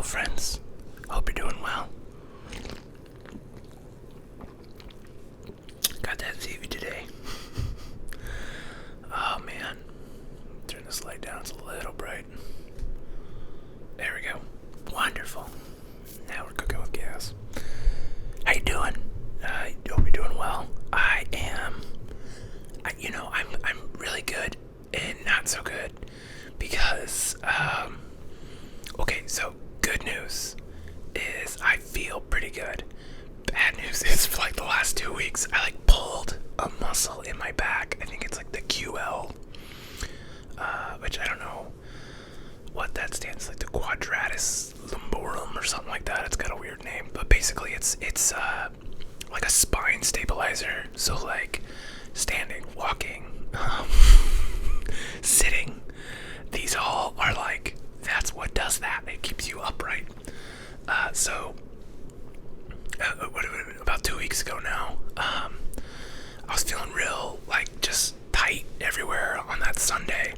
Hello, friends. Hope you're doing well. Got that TV today. Oh man. Turn this light down, it's a little bright. There we go. Wonderful. Now we're cooking with gas. How you doing? I hope you're doing well. I am. I'm really good and not so good because, okay, so good news is I feel pretty good. Bad news is for like the last 2 weeks, I like pulled a muscle in my back. I think it's like the QL, which I don't know what that stands, like the quadratus lumborum or something like that. It's got a weird name, but basically it's like a spine stabilizer. So like standing, walking, sitting, these all are like, that's what does that. It keeps you upright. About 2 weeks ago now, I was feeling real, like, just tight everywhere on that Sunday.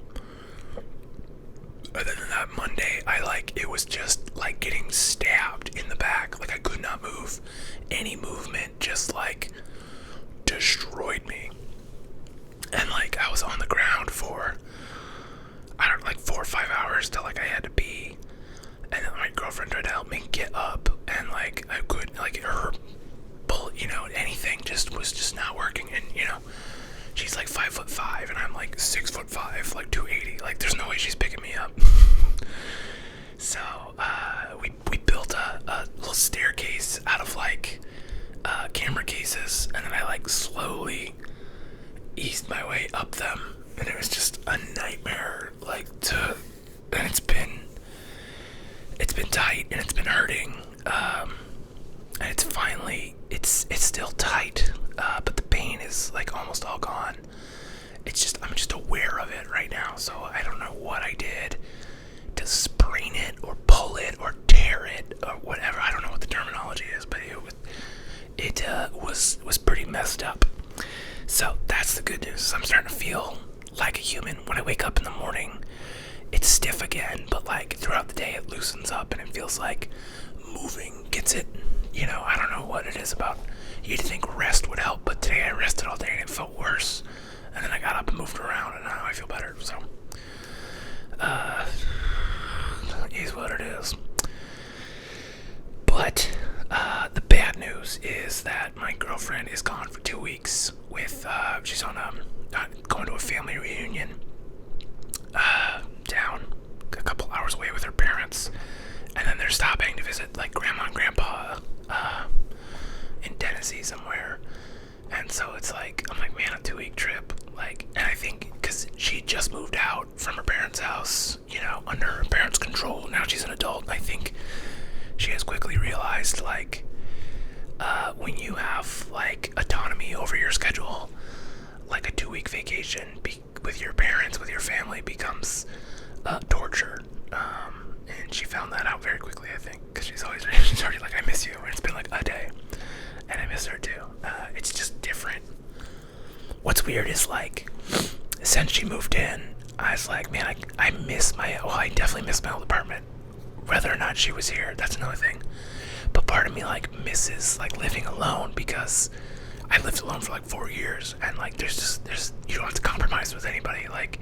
Other than that Monday, it was just like getting stabbed in the back. Like I could not move. Any movement just like destroyed me. And like I was on the ground for, I don't know, like 4 or 5 hours till like I had to pee. And then my girlfriend tried to help me get up, and like I couldn't, like her bullet, anything was just not working. And she's like 5'5", and I'm like 6'5", like 280. Like there's no way she's picking me up. So we built a little staircase out of like camera cases, and then I like slowly eased my way up them, and it was just a nightmare. And it's been tight and it's been hurting, and it's still tight, but the pain is like almost all gone. I'm just aware of it right now, so I don't know what I did to sprain it or pull it or tear it or whatever. I don't know what the terminology is, but it was pretty messed up. So that's the good news. I'm starting to feel like a human. When I wake up in the morning, it's stiff again, but like throughout the day it loosens up and it feels like moving gets it. I don't know what it is about. You'd think rest would help, but today I rested all day and it felt worse. And then I got up and moved around, and now I feel better. So, it is what it is. But the bad news is that my girlfriend is gone for 2 weeks with, she's on going to a family reunion down a couple hours away with her parents, and then they're stopping to visit like grandma and grandpa in Tennessee somewhere. And so it's like, I'm like, man, a 2-week trip, like, and I think because she just moved out from her parents' house, under her parents' control. Now she's an adult. I think she has quickly realized, like, when you have like autonomy over your schedule, like a 2-week vacation with your parents, with your family, becomes torture. And she found that out very quickly, I think, because she's already like, I miss you, and it's been like a day, and I miss her too. It's just different. What's weird is like, since she moved in, I was like, man, I definitely miss my old apartment. Whether or not she was here, that's another thing. But part of me like misses like living alone, because I lived alone for like 4 years, and like there's you don't have to compromise with anybody. Like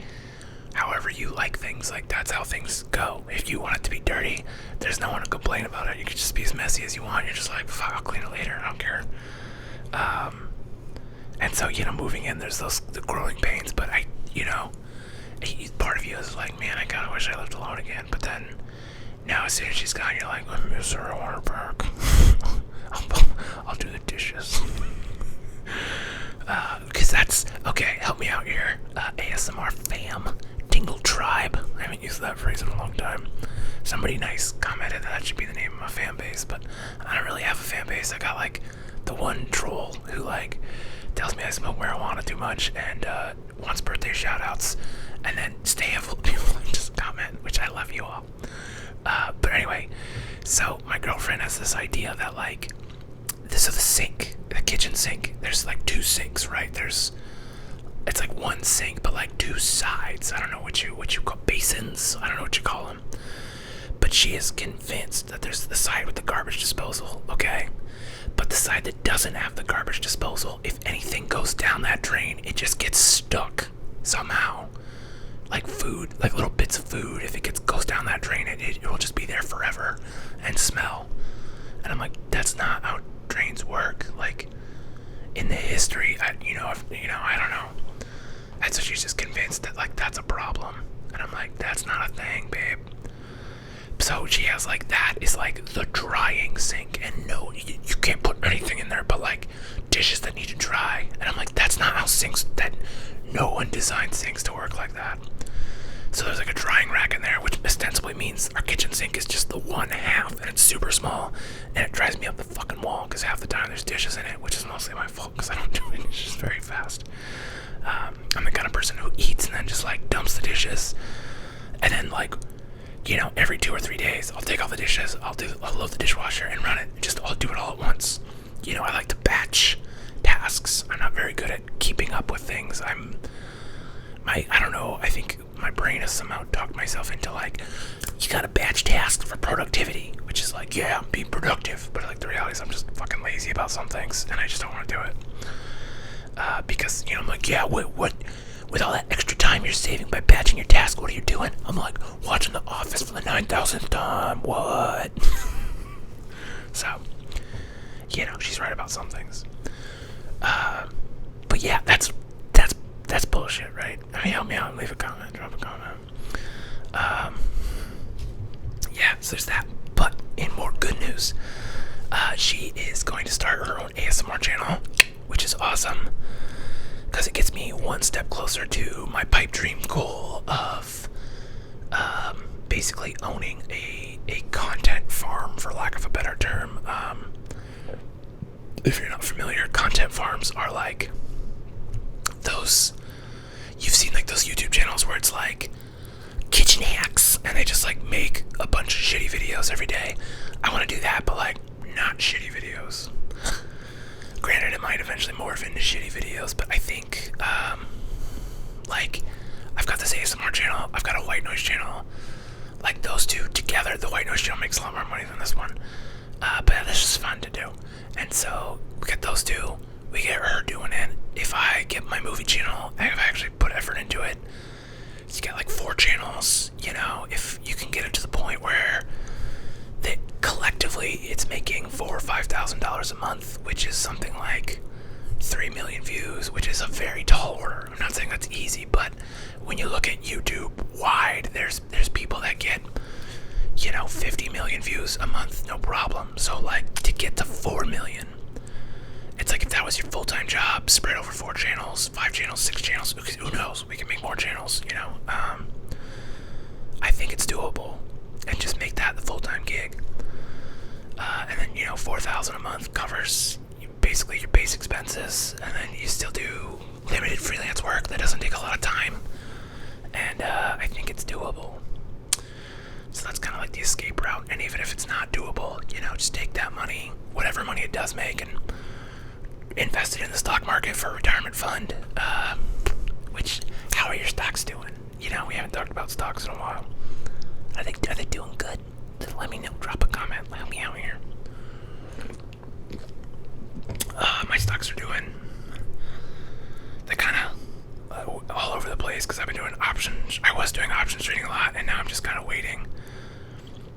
however you like things, like that's how things go. If you want it to be dirty, there's no one to complain about it. You can just be as messy as you want. You're just like, fuck, I'll clean it later, I don't care. And so moving in, there's the growing pains, but part of you is like, man, I kind of wish I lived alone again. But then now as soon as she's gone, you're like, I miss her, I want her back. I'll do the dishes. Because that's, okay, help me out here. ASMR fam, Tingle tribe. I haven't used that phrase in a long time. Somebody nice commented that should be the name of my fan base, but I don't really have a fan base. I got like the one troll who like tells me I smoke marijuana too much and wants birthday shout outs, and then stay handful of people just comment, which I love you all. But anyway, so my girlfriend has this idea that like, so the kitchen sink, there's like 2 sinks, right? It's like 1 sink, but like 2 sides. I don't know what you call basins. I don't know what you call them. But But she is convinced that there's the side with the garbage disposal, okay? But the side that doesn't have the garbage disposal, if anything goes down that drain, it just gets stuck somehow. Like food, like little bits of food, if it goes down that drain, it will just be there forever and smell. And I'm like, that's not how drains work. Like, in the history, I don't know. And so she's just convinced that, like, that's a problem. And I'm like, that's not a thing, babe. So she has, like, that is, like, the drying sink. And no, you can't put anything in there but, like, dishes that need to dry. And I'm like, that's not how no one designed sinks to work like that. So there's, like, a drying rack in there, which ostensibly means our kitchen sink is just the one half, and it's super small. And it drives me up the fucking wall, because half the time there's dishes in it, which is mostly my fault, because I don't do it. It's just very fast. I'm the kind of person who eats and then just, like, dumps the dishes. And then, like, every 2 or 3 days, I'll take all the dishes, I'll load the dishwasher and run it. I'll do it all at once. I like to batch tasks. I'm not very good at keeping up with things. I don't know, I think my brain has somehow talked myself into, like, you gotta batch tasks for productivity, which is like, yeah, be productive. But, like, the reality is I'm just fucking lazy about some things, and I just don't want to do it. Because, I'm like, yeah, what, with all that extra time you're saving by batching your task, what are you doing? I'm like, watching The Office for the 9,000th time, what? So, she's right about some things. But yeah, that's bullshit, right? I mean, help me out, leave a comment, drop a comment. Yeah, so there's that. But in more good news, she is going to start her own ASMR channel, which is awesome, because it gets me one step closer to my pipe dream goal of basically owning a content farm, for lack of a better term. If you're not familiar, content farms are like those, you've seen like those YouTube channels where it's like kitchen hacks and they just like make a bunch of shitty videos every day. I want to do that, but like not shitty videos. Granted, it might eventually morph into shitty videos, but I think like I've got this ASMR channel, I've got a white noise channel. Like those two together, the white noise channel makes a lot more money than this one. But yeah, this is fun to do. And so we get those two, we get her doing it. If I get my movie channel, I've actually put effort into it. You get like 4 channels, if you can get it to the point where that collectively it's making $4,000 or $5,000 a month, which is something like 3 million views, which is a very tall order. I'm not saying that's easy, but when you look at YouTube wide, there's people that get 50 million views a month, no problem. So like to get to 4 million, it's like if that was your full-time job spread over 4 channels, 5 channels, 6 channels, who knows, we can make more channels, I think it's doable, and just make that the full-time gig. And then 4,000 a month covers basically your base expenses, and then you still do limited freelance work that doesn't take a lot of time, and I think it's doable. So that's kind of like the escape route. And even if it's not doable, just take that money, whatever money it does make, and invest it in the stock market for a retirement fund. Which, how are your stocks doing? We haven't talked about stocks in a while. Are they doing good? Let me know. Drop a comment. Help me out here. My stocks are doing, they're kind of all over the place, because I've been doing options. I was doing options trading a lot, and now I'm just kind of waiting.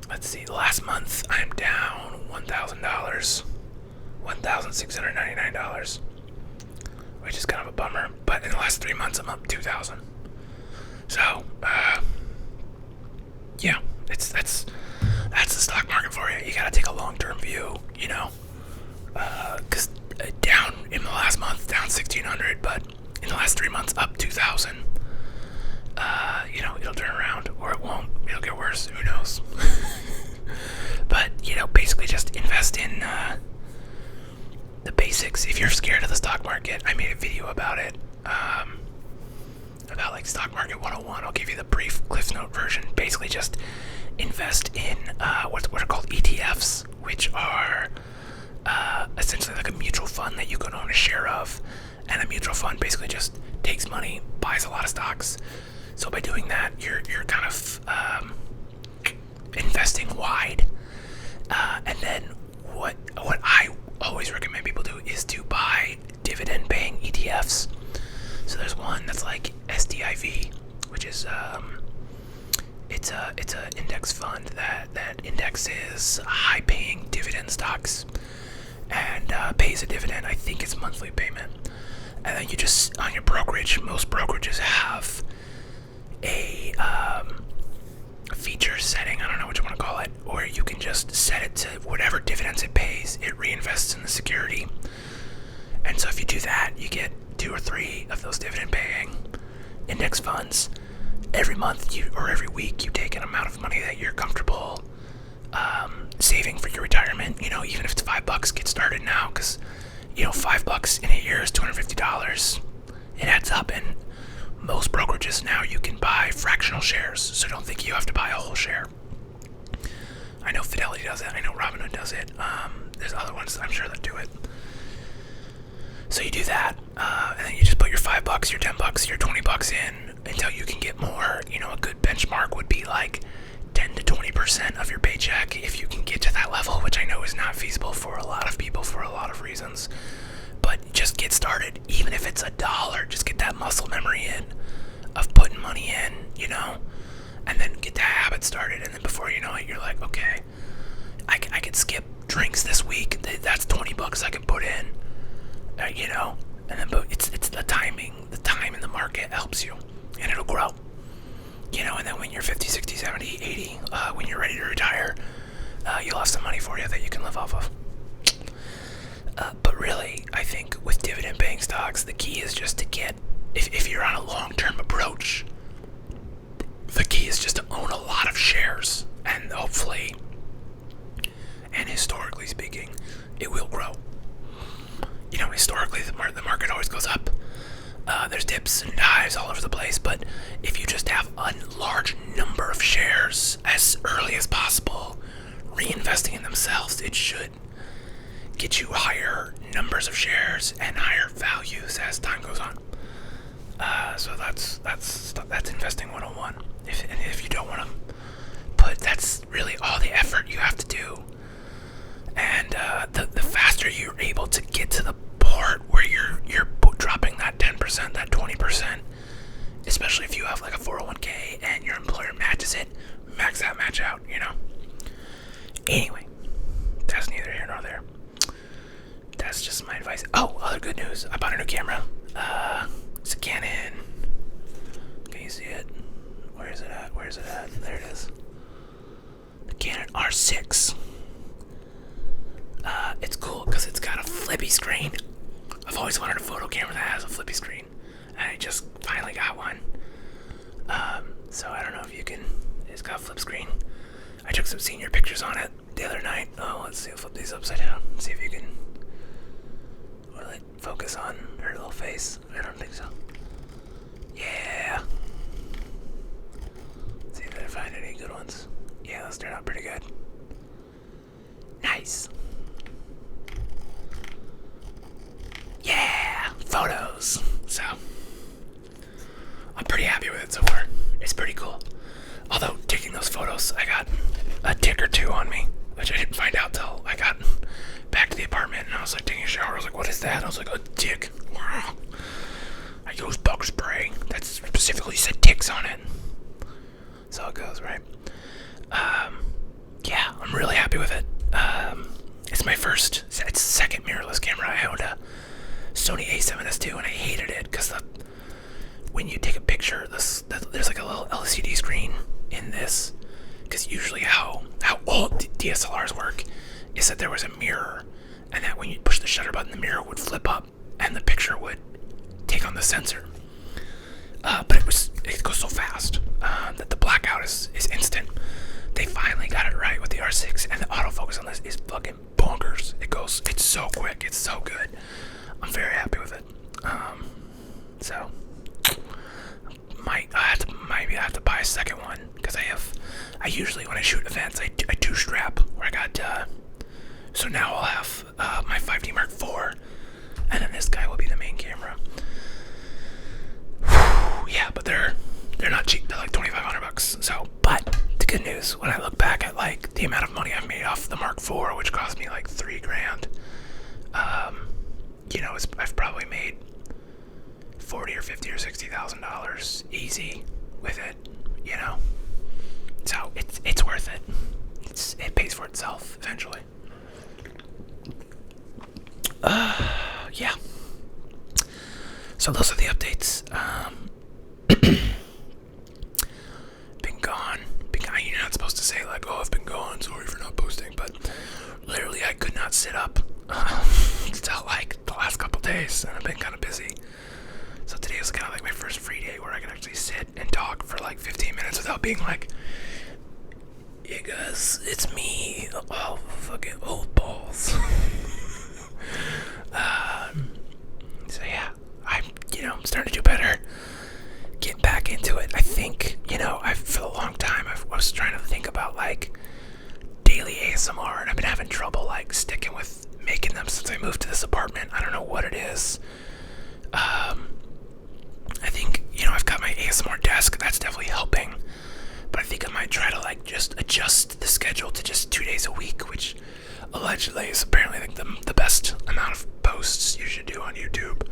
Let's see, last month I'm down $1,000, $1,699, which is kind of a bummer. But in the last 3 months I'm up $2,000. So, yeah, that's the stock market for you. You gotta take a long-term view, because down in the last month, down 1,600, but in the last 3 months, up 2,000. It'll turn around, or it won't. It'll get worse. Who knows? But basically, just invest in the basics. If you're scared of the stock market, I made a video about it. About like stock market 101. I'll give you the brief Cliff Note version. Basically, just invest in what are called ETFs, which are essentially like a mutual fund that you can own a share of. And a mutual fund basically just takes money, buys a lot of stocks. So by doing that, you're kind of investing wide. And then what I always recommend people do is to buy dividend paying ETFs. So there's one that's like SDIV, which is it's a index fund that indexes high paying dividend stocks and pays a dividend. I think it's monthly payment. And then you just, on your brokerage, most brokerages have a feature setting, I don't know what you want to call it, where you can just set it to whatever dividends it pays, it reinvests in the security. And so if you do that, you get 2 or 3 of those dividend paying index funds. Every month or every week, you take an amount of money that you're comfortable saving for your retirement. You know, even if it's $5, get started now, because you know, $5 in a year is $250. It adds up, and most brokerages now you can buy fractional shares, so don't think you have to buy a whole share. I know Fidelity does it. I know Robinhood does it. There's other ones I'm sure that do it. So you do that, and then you just put your $5, your $10, your $20 in until you can get more. You know, a good benchmark would be like 10 to 20% of your paycheck if you can get to that level, which I know is not feasible for a lot of people for a lot of reasons. But just get started, even if it's $1, just get that muscle memory in of putting money in, you know, and then get that habit started. And then before you know it, you're like, okay, I could skip drinks this week. That's $20 I can put in, you know. And then, but it's the timing. The time in the market helps you, and it'll grow. You know, and then when you're 50, 60, 70, 80, when you're ready to retire, you'll have some money for you that you can live off of. But really, I think with dividend-paying stocks, the key is just to get, if you're on a long-term approach, the key is just to own a lot of shares, and hopefully, and historically speaking, it will grow. You know, historically, the market always goes up. There's dips and dives all over the place, but if you just have a large number of shares as early as possible, reinvesting in themselves, it should get you higher numbers of shares and higher values as time goes on. So that's investing 101. If you don't want to put, that's really all the effort you have to do. And the faster you're able to get to the part where you're dropping that 10%, that 20%, especially if you have like a 401k and your employer matches it, max that match out, you know. Anyway, that's neither here nor there. That's just my advice. Oh, other good news. I bought a new camera. It's a Canon. Can you see it? Where is it at? There it is. The Canon R6. It's cool because it's got a flippy screen. I've always wanted a photo camera that has a flippy screen, and I just finally got one. So I don't know if you can. It's got a flip screen. I took some senior pictures on it the other night. Oh, let's see. I'll flip these upside down. See if you can. Will it focus on her little face? I don't think so. Yeah. Let's see if I can find any good ones. Yeah, those turned out pretty good. Nice. Yeah, photos. So, I'm pretty happy with it so far. It's pretty cool. Although, taking those photos, I got a tick or two on me, which I didn't find out till I got back to the apartment, and I was like taking a shower. I was like, what is that? I was like, a tick. Wow. I used bug spray that specifically said ticks on it. So it goes, right? Yeah, I'm really happy with it. It's my first, it's the second mirrorless camera. I owned a Sony a7S II, and I hated it because when you take a picture, there's like a little LCD screen in this. Because usually how old DSLRs work is that there was a mirror, and that when you push the shutter button, the mirror would flip up, and the picture would take on the sensor. But it goes so fast that the blackout is instant. They finally got it right with the R6, and the autofocus on this is fucking bonkers. It's so quick, it's so good. I'm very happy with it. So maybe I have to buy a second one, because I usually when I shoot events I do strap where I got so now I'll have my 5D Mark IV, and then this guy will be the main camera. Yeah, but they're not cheap. They're like $2,500. So, but the good news, when I look back at pay off the Mark IV, which cost me like $3,000. I've probably made $40 or $50 or $60,000 easy with it. So it's worth it. It pays for itself eventually. Yeah. So those are the updates. Been gone. You're not supposed to say like, "Oh, I've been gone. Sorry for not posting," but literally, I could not sit up until like the last couple days, and I've been kind of busy. So today was kind of like my first free day where I can actually sit and talk for like 15 minutes without being like, "Hey guys, it's me, oh fucking old balls." So yeah, I'm starting to do better. Get back into it. I think for a long time I was trying to think about like daily ASMR, and I've been having trouble like sticking with making them since I moved to this apartment. I don't know what it is. I think I've got my ASMR desk. That's definitely helping. But I think I might try to like just adjust the schedule to just 2 days a week, which allegedly is apparently like the best amount of posts you should do on YouTube.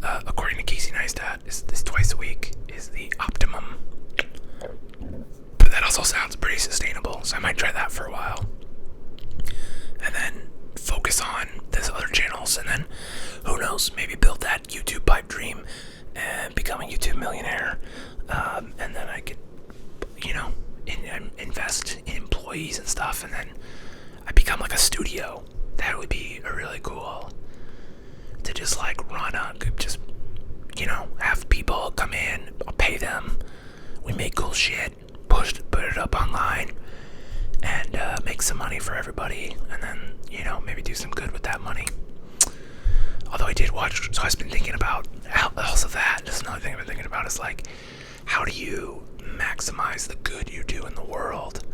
According to Casey Neistat, is twice a week is the optimum. But that also sounds pretty sustainable, so I might try that for a while. And then focus on these other channels, and then who knows, maybe build that YouTube pipe dream and become a YouTube millionaire. And then I could, invest in employees and stuff, and then I become like a studio. That would be a really cool to just like have people come in, I'll pay them, we make cool shit, put it up online, and make some money for everybody, and then maybe do some good with that money. Although I did watch, so I've been thinking about also that. Just another thing I've been thinking about is like, how do you maximize the good you do in the world?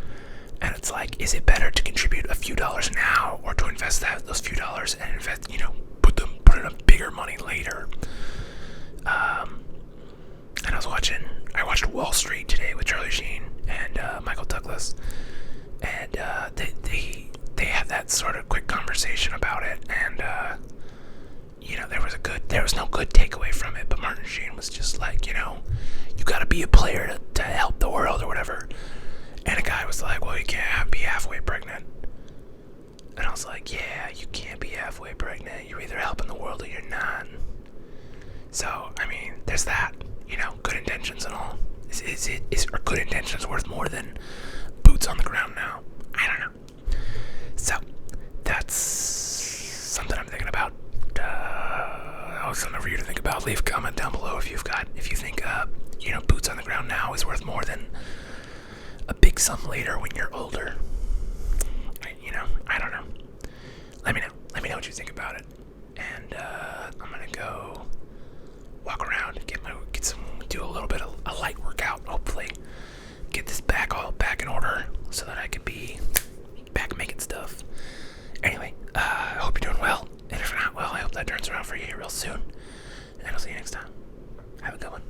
And it's like, is it better to contribute a few dollars now, or to invest those few dollars and invest, put in a bigger money later? And I watched Wall Street today with Charlie Sheen and Michael Douglas, and they had that sort of quick conversation about it, and there was no good takeaway from it, but Martin Sheen was just like, you gotta be a player to help the world or whatever. And a guy was like, well, you can't be halfway pregnant. And I was like, yeah, you can't be halfway pregnant. You're either helping the world or you're not. So, I mean, there's that, good intentions and all. Are good intentions worth more than boots on the ground now? I don't know. So, that's something I'm thinking about. Something for you to think about. Leave a comment down below if you think, boots on the ground now is worth more than a big sum later when you're older. I don't know. Let me know what you think about it. And I'm gonna go walk around, do a little bit of a light workout. Hopefully, get this all back in order so that I can be back making stuff. Anyway, I hope you're doing well. And if not, well, I hope that turns around for you real soon. And I'll see you next time. Have a good one.